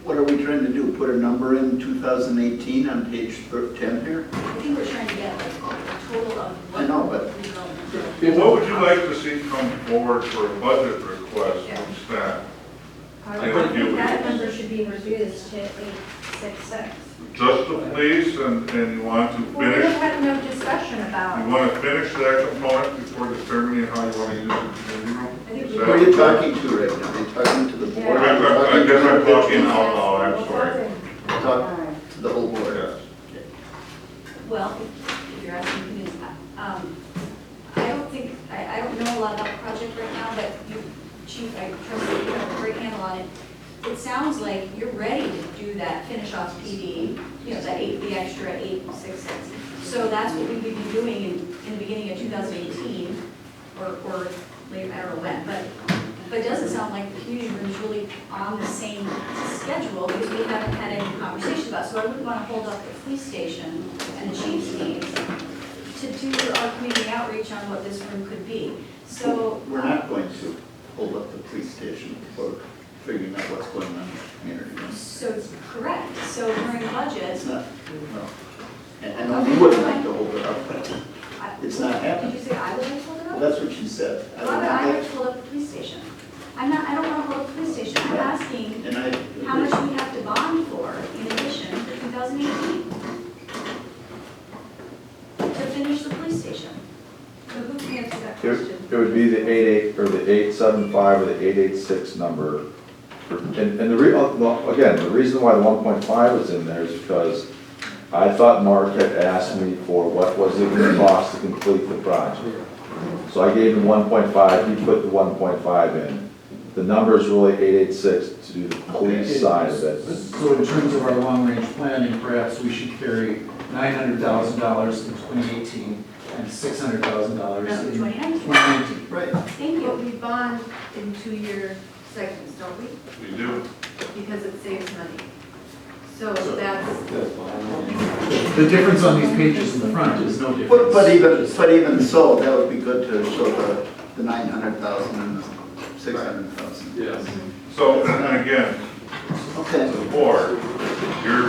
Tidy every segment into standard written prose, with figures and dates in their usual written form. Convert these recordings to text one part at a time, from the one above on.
what are we trying to do? Put a number in 2018 on page 10 here? I think we're trying to get like a total of what. I know, but- What would you like to see come forward for a budget request from staff? I In a few think that weeks? number should be reduced to 866. Just the police and you want to Well, we finish, had no discussion you about, want to finish that component before determining how you want to use the community room? I think Is we- Who that- are you talking to right now? Are you talking to the board? Yeah. I guess I'm talking out loud, I'm sorry. Talk to the whole board. Yes. Well, if you're asking me, I don't think, I don't know a lot about the project right now, but you, Chief, I trust that you have a great handle on it. It sounds like you're ready to do that finish off PD, you know, the extra 866. So that's what we would be doing in the beginning of 2018, or later, I don't know when, but it doesn't sound like the community room is really on the same schedule because we haven't had any conversation about it. So I wouldn't want to hold up the police station and the chief's needs to do our community outreach on what this room could be. So. We're not going to hold up the police station for figuring out what's going on in the community room. So it's correct. So during the budget. It's not, no. And I know you wouldn't like to hold it up, but it's not happening. Did you say I would like to hold it Well, up? that's what you said. I Why would would not I like- like to hold up the police station? I don't want to hold up the police station. I'm asking And I. how much we have to bond for in addition for 2018 to finish the police station. so who can answer that It question? it would be the 88, or the 875, or the 886 number. And again, the reason why the 1.5 is in there is because I thought Mark had asked me for what was it going to cost to complete the project. So I gave him 1.5, he put the 1.5 in. The number is really 886 to do the police side of it. So in terms of our long-range planning, perhaps we should carry $900,000 in 2018 and $600,000 No, in 2019. 2019. Right. Thank But you. we bond in 2-year segments, don't we? We do. Because it saves money. So that's, The difference on these pages in the front is no difference. But even so, that would be good to show the 900,000 and the 600,000. Yes. So, and again, Okay. to the board, your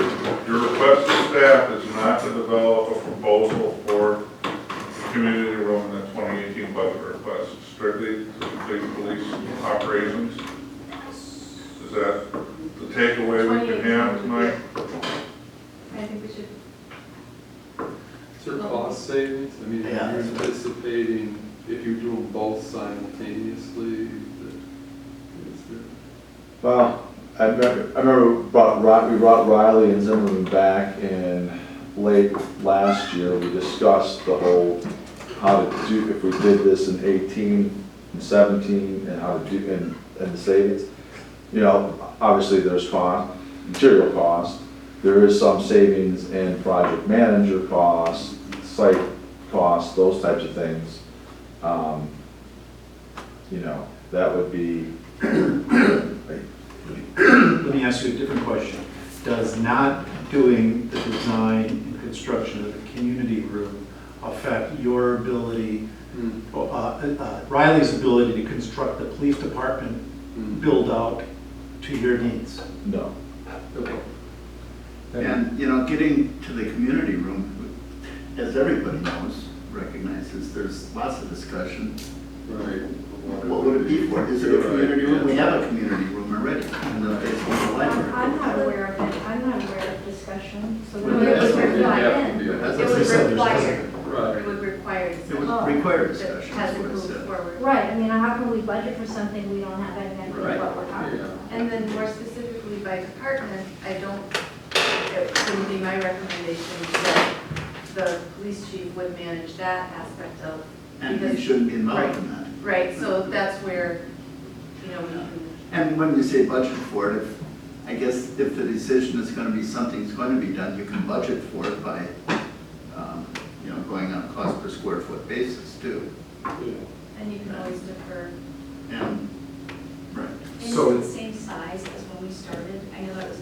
request to staff is not to develop a proposal for the community room in the 2018 budget request, strictly to complete police operations. Is that the takeaway we can have tonight? I think we should, Is there cost savings? I mean, Yeah. you're anticipating, if you do them both simultaneously, is there? Well, I remember we brought Riley and Zimmerman back in late last year. We discussed the whole, how to do, if we did this in 18 and 17, and how to do, and the savings. You know, obviously there's cost, material cost. There is some savings in project manager costs, site costs, those types of things. You know, that would be, Let me ask you a different question. Does not doing the design and construction of the community room affect your ability, Riley's ability to construct the police department build out to your needs? no. And, you know, getting to the community room, as everybody knows, recognizes, there's lots of discussion. Right. What would it be for? Is it a community room? We have a community room already in the basement of the library. I'm not aware of it, I'm not aware of discussion, so Well, we yeah, would so you reply have to in. be- it That's would what I said, require, Right. it would require It discussion. would require That discussion, that's hasn't what I moved said. forward. Right, I mean, how can we budget for something we don't have any idea Right. what we're talking about? Yeah. And then more specifically by department, it wouldn't be my recommendation that the police chief would manage that aspect of. And he because- shouldn't be involved in that. Right, so that's where, we can. And when you say budget for it, I guess if the decision is going to be something's going to be done, you can budget for it by, going on a cost per square foot basis too. And you can always defer. And, right, And So- it's the same size as when we started. I know that was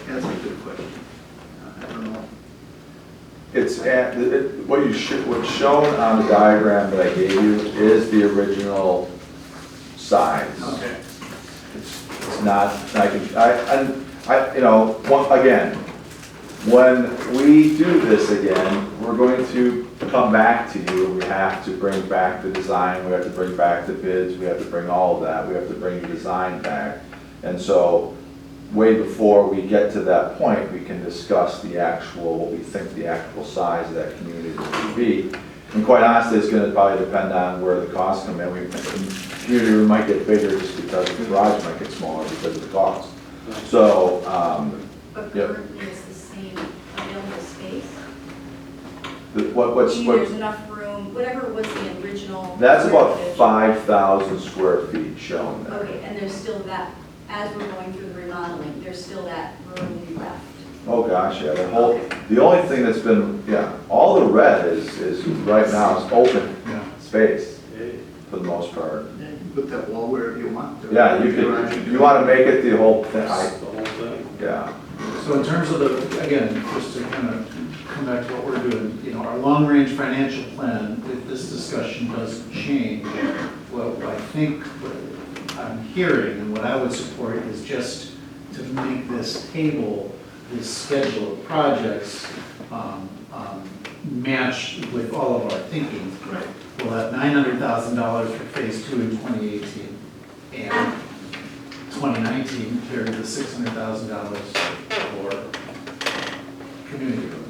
that's a good question. I don't know. It's at, what's shown on the diagram that I gave you is the original size. Okay. It's not, Again, when we do this again, we're going to come back to you. We have to bring back the design, we have to bring back the bids, we have to bring all of that, we have to bring the design back. And so, way before we get to that point, we can discuss what we think the actual size of that community will be. And quite honestly, it's gonna probably depend on where the costs come in. The community room might get bigger just because the garage might get smaller because of the cost. So, But Yep. currently it's the same available space? what's, There's enough room, whatever was the original. that's about square footage. 5,000 square feet shown there. Okay, and there's still that, as we're going through the remodeling, there's still that room left. Oh, gosh, yeah, the only thing that's been, all the red is right now is open Yeah. space for the most part. Yeah, you can put that wall wherever you want. Yeah, you want to make it the whole thing, The whole thing. yeah. So in terms of the, again, just to kind of come back to what we're doing, our long-range financial plan, if this discussion does change, what I think what I'm hearing and what I would support is just to make this table, this schedule of projects, match with all of our thinking. Right. We'll have $900,000 for phase 2 in 2018, and 2019 carried the $600,000 for community room.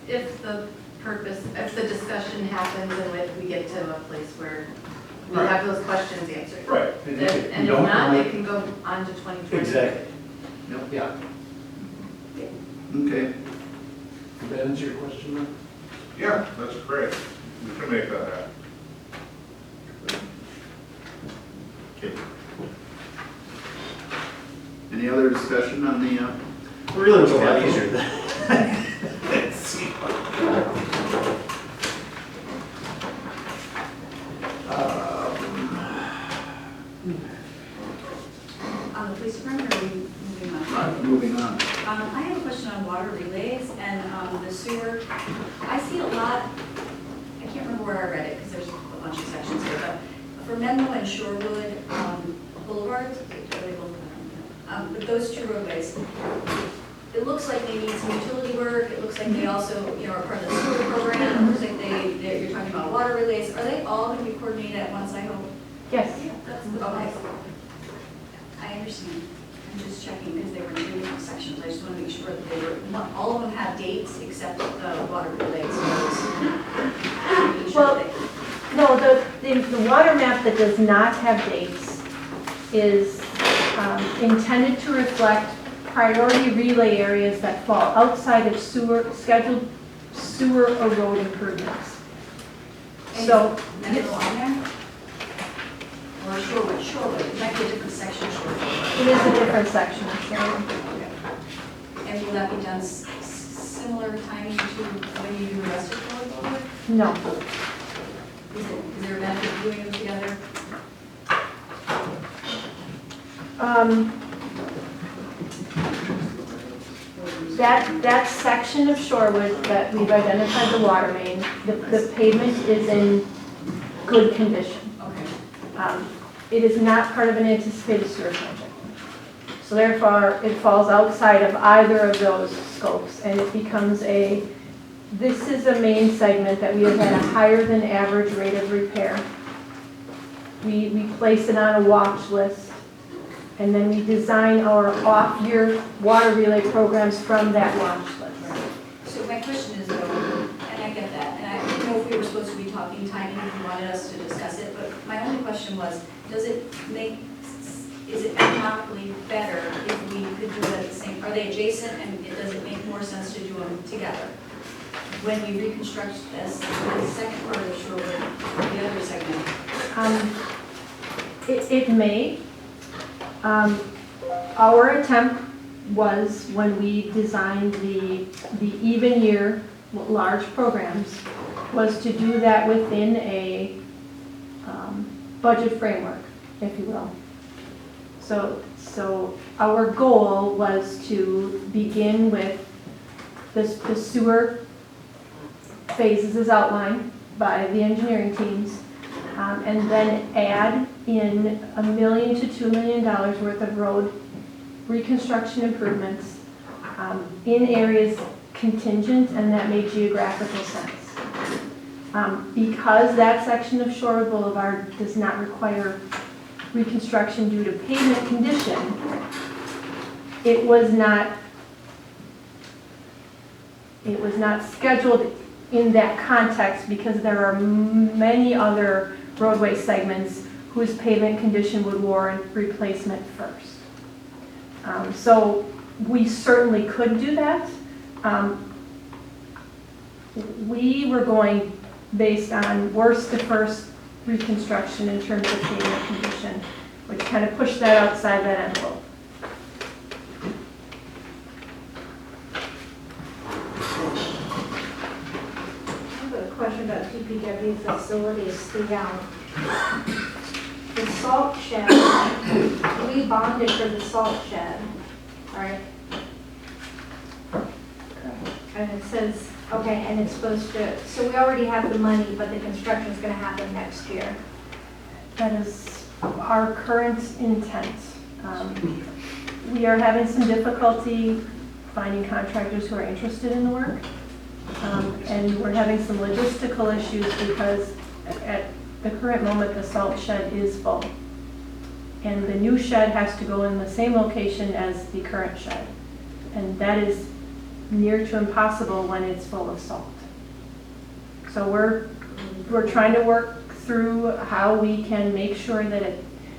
If the discussion happens and we get to a place where we Right. have those questions answered. Right. And if not, they can go on to 2020. Exactly. Yeah. Okay. Did that answer your question, Mike? Yeah, that's great. We can make that happen. Okay. Any other discussion on the, Really was a lot easier than. On the police department, or are we moving on? moving on? I have a question on water relays and the sewer. I see a lot, I can't remember where I read it because there's a bunch of sections here, but for Menlo and Shorewood Boulevards, but those two roadways, it looks like they need some utility work. It looks like they also, are part of the sewer program. It looks like you're talking about water relays. Are they all going to be coordinated at once, I hope? Yes. Okay. I understand. I'm just checking because they were in two different sections. I just want to make sure that they were, all of them have dates except the water relays. So I was making sure Well, that- No, the water map that does not have dates is intended to reflect priority relay areas that fall outside of scheduled sewer or road improvements. So, Menlo on there? Or Shorewood, it might be a different section, Shorewood. it is a different section, so. Okay. And will that be done similar timing to when you do the rest of Shorewood Boulevard? No. Is there a benefit of doing them together? That section of Shorewood that we've identified the water main, the pavement is in good condition. Okay. It is not part of an anticipated sewer project. So therefore, it falls outside of either of those scopes, and it becomes this is a main segment that we have had a higher than average rate of repair. We place it on a watch list, and then we design our off-year water relay programs from that watch list. So my question is though, and I get that, and I didn't know if we were supposed to be talking timing, if you wanted us to discuss it, but my only question was, is it economically better if we could do it at the same, are they adjacent, and does it make more sense to do them together? When we reconstruct the second part of the Shorewood, the other segment? It may. Our attempt was, when we designed the even year large programs, was to do that within a budget framework, if you will. So our goal was to begin with the sewer phases as outlined by the engineering teams, and then add in $1 million to $2 million worth of road reconstruction improvements in areas contingent and that make geographical sense. Because that section of Shorewood Boulevard does not require reconstruction due to pavement condition, it was not scheduled in that context because there are many other roadway segments whose pavement condition would warrant replacement first. So we certainly could do that. We were going based on worst to first reconstruction in terms of pavement condition, which kind of pushed that outside that envelope. I have a question about DPW facilities. The salt shed, we bonded for the salt shed, right? And it says, okay, and it's supposed to, so we already have the money, but the construction's gonna happen next year. That is our current intent. We are having some difficulty finding contractors who are interested in the work. And we're having some logistical issues because at the current moment, the salt shed is full. And the new shed has to go in the same location as the current shed. And that is near to impossible when it's full of salt. So we're trying to work through how we can make sure that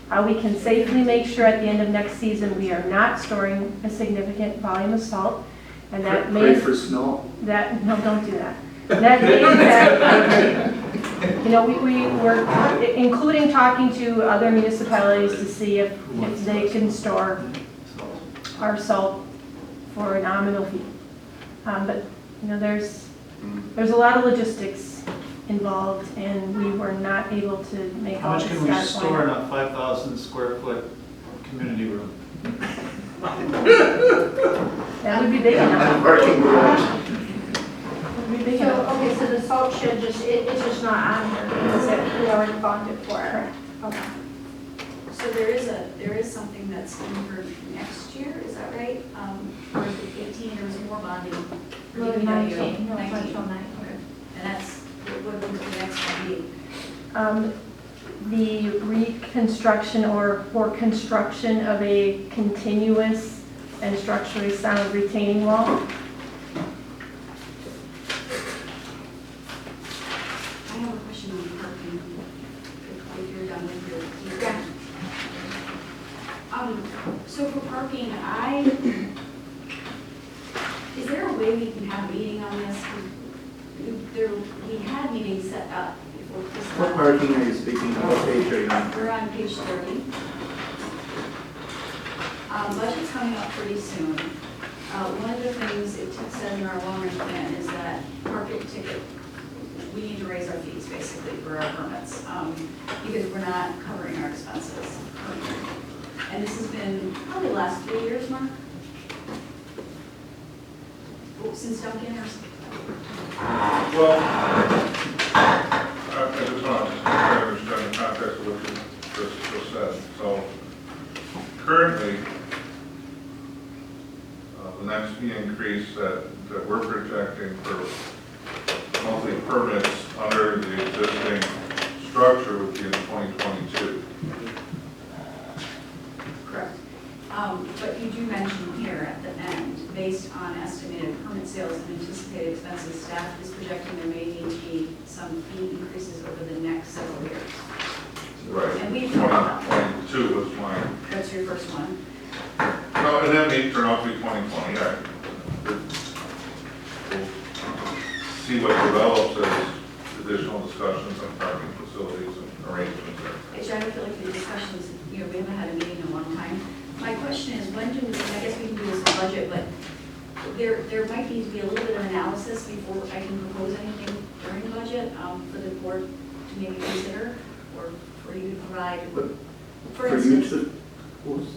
how we can safely make sure at the end of next season we are not storing a significant volume of salt. And that Pray may, for snow. no, don't do that. That may impact, you know, we're including talking to other municipalities to see if they can store our salt for a nominal fee. But, you know, there's a lot of logistics involved, and we were not able to make How all much the can we stars store in line up. a 5,000 square foot community room? That would be big enough. Parking garage. That would be big So, enough. okay, so the salt shed it's just not on here, because we already bonded for it. Correct. Okay. So there is something that's in for next year, is that right? Or is it 18, there was more bonding for Well, DPW? 19, no, it's 19. until 9. Okay. And that's, what would the next one be? The reconstruction or construction of a continuous and structurally sound retaining wall. I have a question on parking, if you're done with your. Yeah. So for parking, is there a way we can have a meeting on this? We had meetings set up before this. What parking are you speaking of? What page are you on? We're on page 30. Budget's coming up pretty soon. One of the things it says in our long-range plan is that parking ticket, we need to raise our fees basically for our permits, because we're not covering our expenses currently. And this has been probably the last 3 years, Mark? Since Duncan or something? Well, I just want to understand the context of what you just said. So currently, the next fee increase that we're projecting for monthly permits under the existing structure would be in 2022. Correct. But you do mention here at the end, based on estimated permit sales and anticipated expenses, staff is projecting there may need to be some fee increases over the next several years. Right. And we've talked about that. 2022 was mine. That's your first one. No, and that may turn out to be 2020. We'll see what develops as additional discussions on parking facilities and arrangements there. Actually, I feel like the discussions, we haven't had a meeting in a long time. My question is, when do, I guess we can do this in budget, but there might need to be a little bit of analysis before I can propose anything during the budget for the board to maybe consider, or for you to provide. But For for you instance, to, who's-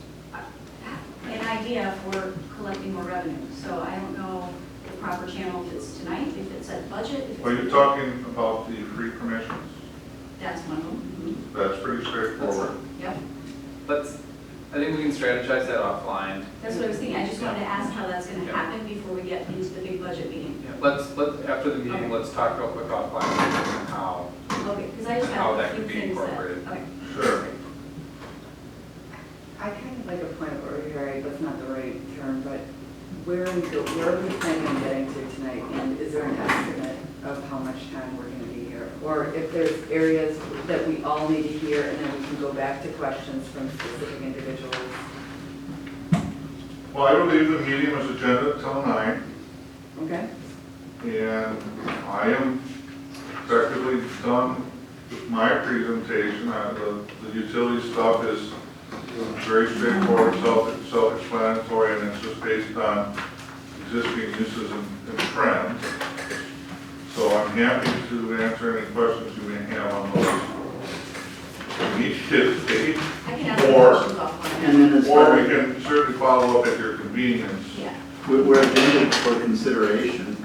an idea for collecting more revenue. So I don't know the proper channel if it's tonight, if it's at budget, if it's. Are you talking about the free permissions? That's one of them. That's pretty straightforward. Yep. Let's, I think we can strategize that offline. That's what I was thinking, I just wanted to ask how that's gonna Yeah. happen before we get into the big budget meeting. Yeah, let's, after the meeting, Okay. let's talk real quick offline on how, Okay, because I just How have that a few could be things that, incorporated. okay. Sure. I kind of like a point of order here, that's not the right term, but where are we planning on getting to tonight? And is there an estimate of how much time we're gonna be here? Or if there's areas that we all need to hear, and then we can go back to questions from specific individuals? Well, I believe the meeting was agenda till 9, Okay? and I am effectively done with my presentation. The utility stuff is very straightforward, self-explanatory, and it's just based on existing uses and trends. So I'm happy to answer any questions you may have on those immediately, I can ask the Or- questions offline. And then as or far we as, can certainly follow up at your convenience. Yeah, we're intending for consideration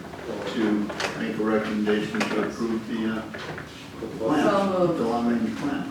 to make a recommendation to approve the So plan, moved. the long-range plan.